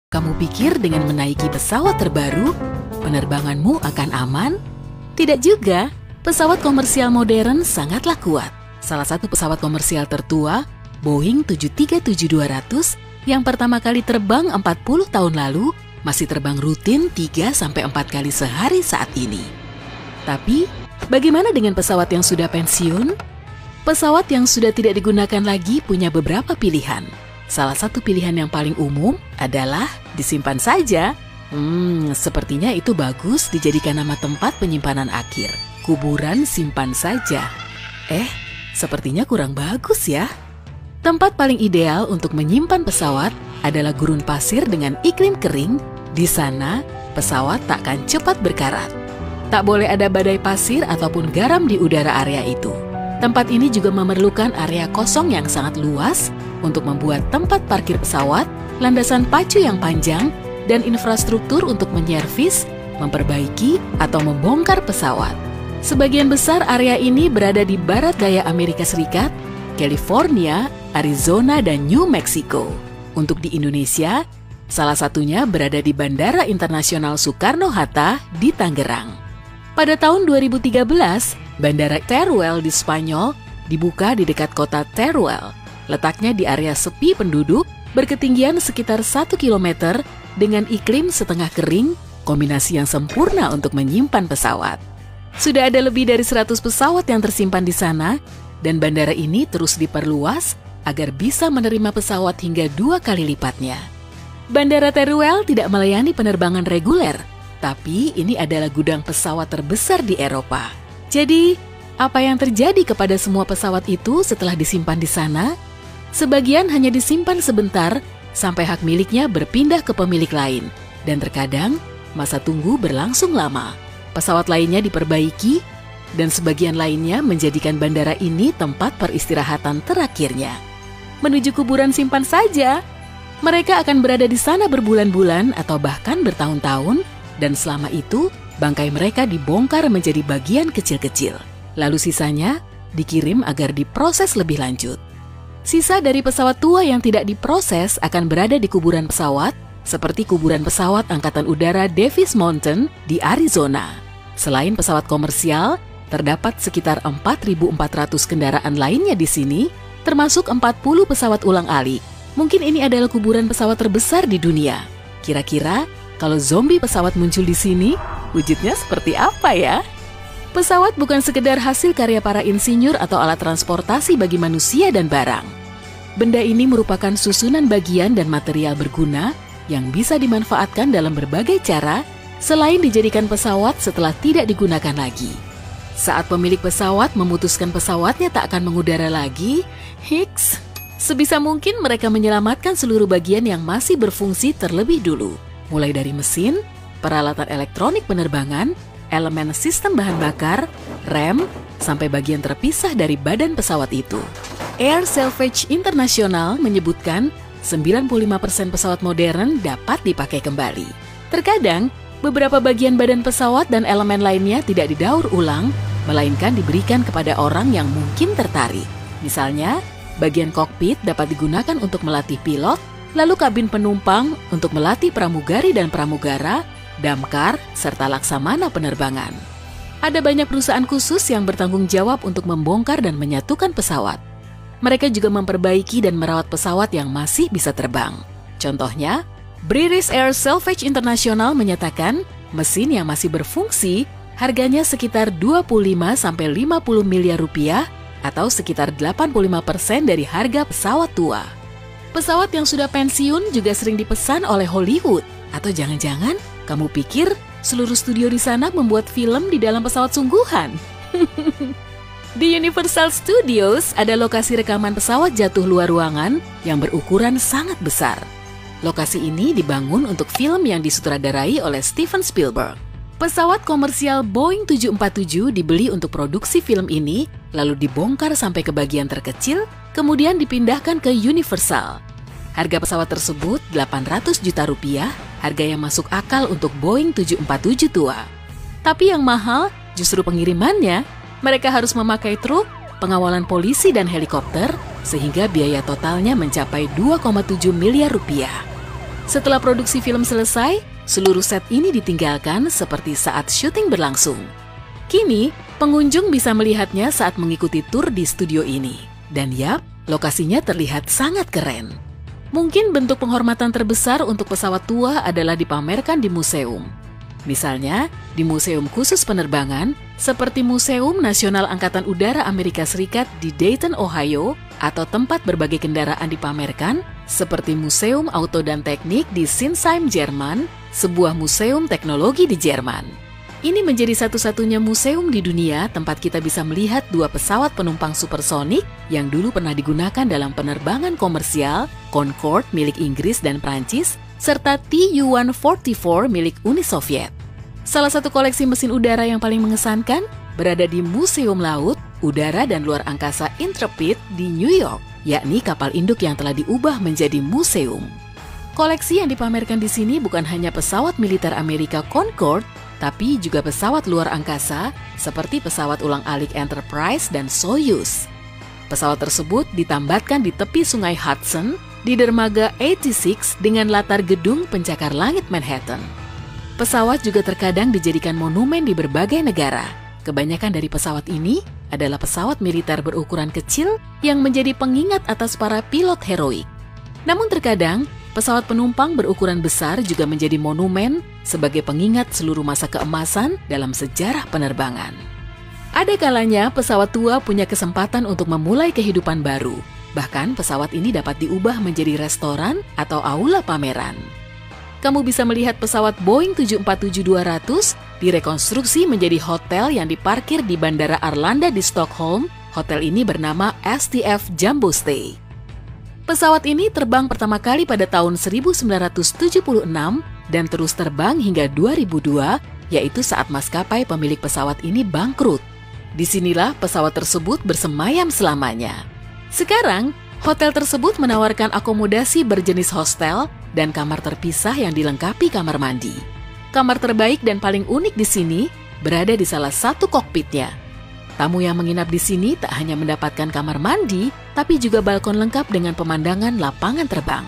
Kamu pikir dengan menaiki pesawat terbaru, penerbanganmu akan aman? Tidak juga. Pesawat komersial modern sangatlah kuat. Salah satu pesawat komersial tertua, Boeing 737-200, yang pertama kali terbang 40 tahun lalu, masih terbang rutin 3-4 kali sehari saat ini. Tapi, bagaimana dengan pesawat yang sudah pensiun? Pesawat yang sudah tidak digunakan lagi punya beberapa pilihan. Salah satu pilihan yang paling umum adalah disimpan saja. Sepertinya itu bagus dijadikan nama tempat penyimpanan akhir. Kuburan simpan saja. Sepertinya kurang bagus ya. Tempat paling ideal untuk menyimpan pesawat adalah gurun pasir dengan iklim kering. Di sana, pesawat tak akan cepat berkarat. Tak boleh ada badai pasir ataupun garam di udara area itu. Tempat ini juga memerlukan area kosong yang sangat luas untuk membuat tempat parkir pesawat, landasan pacu yang panjang, dan infrastruktur untuk menyervis, memperbaiki, atau membongkar pesawat. Sebagian besar area ini berada di barat daya Amerika Serikat, California, Arizona, dan New Mexico. Untuk di Indonesia, salah satunya berada di Bandara Internasional Soekarno-Hatta di Tangerang. Pada tahun 2013, Bandara Teruel di Spanyol dibuka di dekat kota Teruel. Letaknya di area sepi penduduk, berketinggian sekitar 1 km dengan iklim setengah kering, kombinasi yang sempurna untuk menyimpan pesawat. Sudah ada lebih dari 100 pesawat yang tersimpan di sana, dan bandara ini terus diperluas agar bisa menerima pesawat hingga 2 kali lipatnya. Bandara Teruel tidak melayani penerbangan reguler, tapi ini adalah gudang pesawat terbesar di Eropa. Jadi, apa yang terjadi kepada semua pesawat itu setelah disimpan di sana? Sebagian hanya disimpan sebentar sampai hak miliknya berpindah ke pemilik lain, dan terkadang masa tunggu berlangsung lama. Pesawat lainnya diperbaiki, dan sebagian lainnya menjadikan bandara ini tempat peristirahatan terakhirnya. Menuju kuburan simpan saja, mereka akan berada di sana berbulan-bulan atau bahkan bertahun-tahun, dan selama itu bangkai mereka dibongkar menjadi bagian kecil-kecil. Lalu sisanya dikirim agar diproses lebih lanjut. Sisa dari pesawat tua yang tidak diproses akan berada di kuburan pesawat, seperti kuburan pesawat Angkatan Udara Davis Mountain di Arizona. Selain pesawat komersial, terdapat sekitar 4.400 kendaraan lainnya di sini, termasuk 40 pesawat ulang-alik. Mungkin ini adalah kuburan pesawat terbesar di dunia. Kira-kira, kalau zombie pesawat muncul di sini, wujudnya seperti apa ya? Pesawat bukan sekedar hasil karya para insinyur atau alat transportasi bagi manusia dan barang. Benda ini merupakan susunan bagian dan material berguna yang bisa dimanfaatkan dalam berbagai cara selain dijadikan pesawat setelah tidak digunakan lagi. Saat pemilik pesawat memutuskan pesawatnya tak akan mengudara lagi, sebisa mungkin mereka menyelamatkan seluruh bagian yang masih berfungsi terlebih dulu. Mulai dari mesin, peralatan elektronik penerbangan, elemen sistem bahan bakar, rem, sampai bagian terpisah dari badan pesawat itu. Air Salvage International menyebutkan 95% pesawat modern dapat dipakai kembali. Terkadang, beberapa bagian badan pesawat dan elemen lainnya tidak didaur ulang, melainkan diberikan kepada orang yang mungkin tertarik. Misalnya, bagian kokpit dapat digunakan untuk melatih pilot, lalu kabin penumpang untuk melatih pramugari dan pramugara, damkar, serta laksamana penerbangan. Ada banyak perusahaan khusus yang bertanggung jawab untuk membongkar dan menyatukan pesawat. Mereka juga memperbaiki dan merawat pesawat yang masih bisa terbang. Contohnya, British Air Salvage International menyatakan mesin yang masih berfungsi harganya sekitar 25-50 miliar rupiah atau sekitar 85% dari harga pesawat tua. Pesawat yang sudah pensiun juga sering dipesan oleh Hollywood. Atau jangan-jangan kamu pikir seluruh studio di sana membuat film di dalam pesawat sungguhan? Di Universal Studios ada lokasi rekaman pesawat jatuh luar ruangan yang berukuran sangat besar. Lokasi ini dibangun untuk film yang disutradarai oleh Steven Spielberg. Pesawat komersial Boeing 747 dibeli untuk produksi film ini, lalu dibongkar sampai ke bagian terkecil, kemudian dipindahkan ke Universal. Harga pesawat tersebut 800 juta rupiah, harga yang masuk akal untuk Boeing 747 tua. Tapi yang mahal justru pengirimannya. Mereka harus memakai truk, pengawalan polisi dan helikopter, sehingga biaya totalnya mencapai 2,7 miliar rupiah. Setelah produksi film selesai, seluruh set ini ditinggalkan seperti saat syuting berlangsung. Kini, pengunjung bisa melihatnya saat mengikuti tur di studio ini. Dan yap, lokasinya terlihat sangat keren. Mungkin bentuk penghormatan terbesar untuk pesawat tua adalah dipamerkan di museum. Misalnya, di museum khusus penerbangan, seperti Museum Nasional Angkatan Udara Amerika Serikat di Dayton, Ohio, atau tempat berbagai kendaraan dipamerkan, seperti Museum Auto dan Teknik di Sinsheim, Jerman, sebuah museum teknologi di Jerman. Ini menjadi satu-satunya museum di dunia tempat kita bisa melihat dua pesawat penumpang supersonik yang dulu pernah digunakan dalam penerbangan komersial, Concorde milik Inggris dan Prancis, serta Tu-144 milik Uni Soviet. Salah satu koleksi mesin udara yang paling mengesankan berada di Museum Laut, Udara dan Luar Angkasa Intrepid di New York, yakni kapal induk yang telah diubah menjadi museum. Koleksi yang dipamerkan di sini bukan hanya pesawat militer Amerika Concorde, tapi juga pesawat luar angkasa seperti pesawat ulang-alik Enterprise dan Soyuz. Pesawat tersebut ditambatkan di tepi sungai Hudson di dermaga 86 dengan latar gedung pencakar langit Manhattan. Pesawat juga terkadang dijadikan monumen di berbagai negara. Kebanyakan dari pesawat ini adalah pesawat militer berukuran kecil yang menjadi pengingat atas para pilot heroik. Namun terkadang, pesawat penumpang berukuran besar juga menjadi monumen sebagai pengingat seluruh masa keemasan dalam sejarah penerbangan. Ada kalanya pesawat tua punya kesempatan untuk memulai kehidupan baru. Bahkan pesawat ini dapat diubah menjadi restoran atau aula pameran. Kamu bisa melihat pesawat Boeing 747-200 direkonstruksi menjadi hotel yang diparkir di Bandara Arlanda di Stockholm. Hotel ini bernama STF Jumbo Stay. Pesawat ini terbang pertama kali pada tahun 1976 dan terus terbang hingga 2002, yaitu saat maskapai pemilik pesawat ini bangkrut. Disinilah pesawat tersebut bersemayam selamanya. Sekarang, hotel tersebut menawarkan akomodasi berjenis hostel dan kamar terpisah yang dilengkapi kamar mandi. Kamar terbaik dan paling unik di sini berada di salah satu kokpitnya. Tamu yang menginap di sini tak hanya mendapatkan kamar mandi, tapi juga balkon lengkap dengan pemandangan lapangan terbang.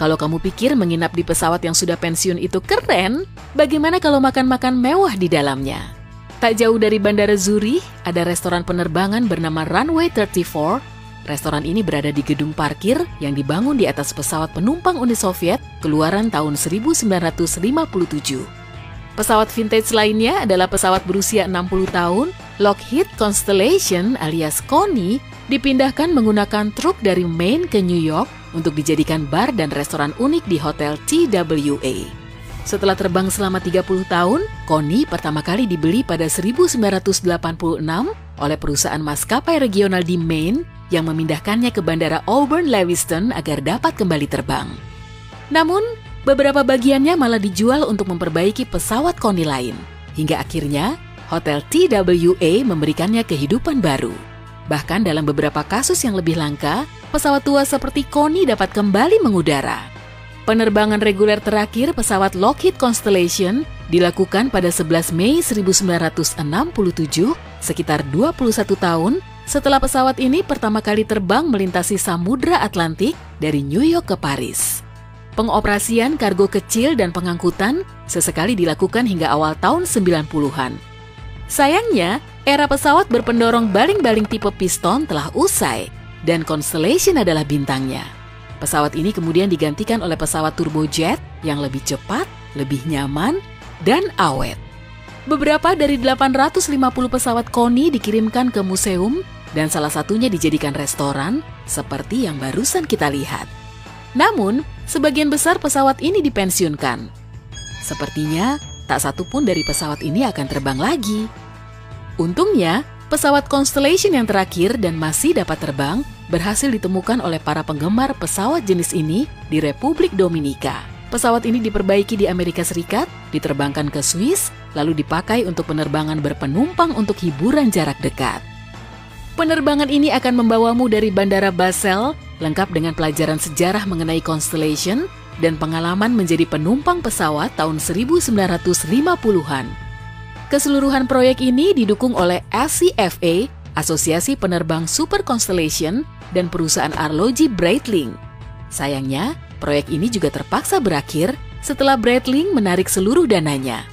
Kalau kamu pikir menginap di pesawat yang sudah pensiun itu keren, bagaimana kalau makan-makan mewah di dalamnya? Tak jauh dari Bandara Zurich, ada restoran penerbangan bernama Runway 34. Restoran ini berada di gedung parkir yang dibangun di atas pesawat penumpang Uni Soviet keluaran tahun 1957. Pesawat vintage lainnya adalah pesawat berusia 60 tahun, Lockheed Constellation alias Connie, dipindahkan menggunakan truk dari Maine ke New York untuk dijadikan bar dan restoran unik di Hotel TWA. Setelah terbang selama 30 tahun, Connie pertama kali dibeli pada 1986 oleh perusahaan maskapai regional di Maine yang memindahkannya ke Bandara Auburn Lewiston agar dapat kembali terbang. Namun, beberapa bagiannya malah dijual untuk memperbaiki pesawat Connie lain. Hingga akhirnya, Hotel TWA memberikannya kehidupan baru. Bahkan dalam beberapa kasus yang lebih langka, pesawat tua seperti Connie dapat kembali mengudara. Penerbangan reguler terakhir pesawat Lockheed Constellation dilakukan pada 11 Mei 1967, sekitar 21 tahun setelah pesawat ini pertama kali terbang melintasi Samudra Atlantik dari New York ke Paris. Pengoperasian kargo kecil dan pengangkutan sesekali dilakukan hingga awal tahun 90-an. Sayangnya, era pesawat berpendorong baling-baling tipe piston telah usai dan Constellation adalah bintangnya. Pesawat ini kemudian digantikan oleh pesawat turbojet yang lebih cepat, lebih nyaman, dan awet. Beberapa dari 850 pesawat Connie dikirimkan ke museum dan salah satunya dijadikan restoran seperti yang barusan kita lihat. Namun, sebagian besar pesawat ini dipensiunkan. Sepertinya, tak satu pun dari pesawat ini akan terbang lagi. Untungnya, pesawat Constellation yang terakhir dan masih dapat terbang berhasil ditemukan oleh para penggemar pesawat jenis ini di Republik Dominika. Pesawat ini diperbaiki di Amerika Serikat, diterbangkan ke Swiss, lalu dipakai untuk penerbangan berpenumpang untuk hiburan jarak dekat. Penerbangan ini akan membawamu dari Bandara Basel, lengkap dengan pelajaran sejarah mengenai Constellation dan pengalaman menjadi penumpang pesawat tahun 1950-an. Keseluruhan proyek ini didukung oleh SCFA, Asosiasi Penerbang Super Constellation, dan perusahaan arloji Breitling. Sayangnya, Proyek ini juga terpaksa berakhir setelah Breitling menarik seluruh dananya.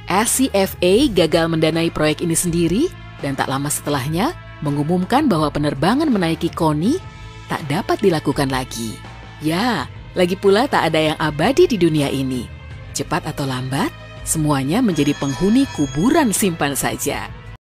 SCFA gagal mendanai proyek ini sendiri dan tak lama setelahnya mengumumkan bahwa penerbangan menaiki Coney tak dapat dilakukan lagi. Ya, lagi pula tak ada yang abadi di dunia ini. Cepat atau lambat, semuanya menjadi penghuni kuburan simpan saja.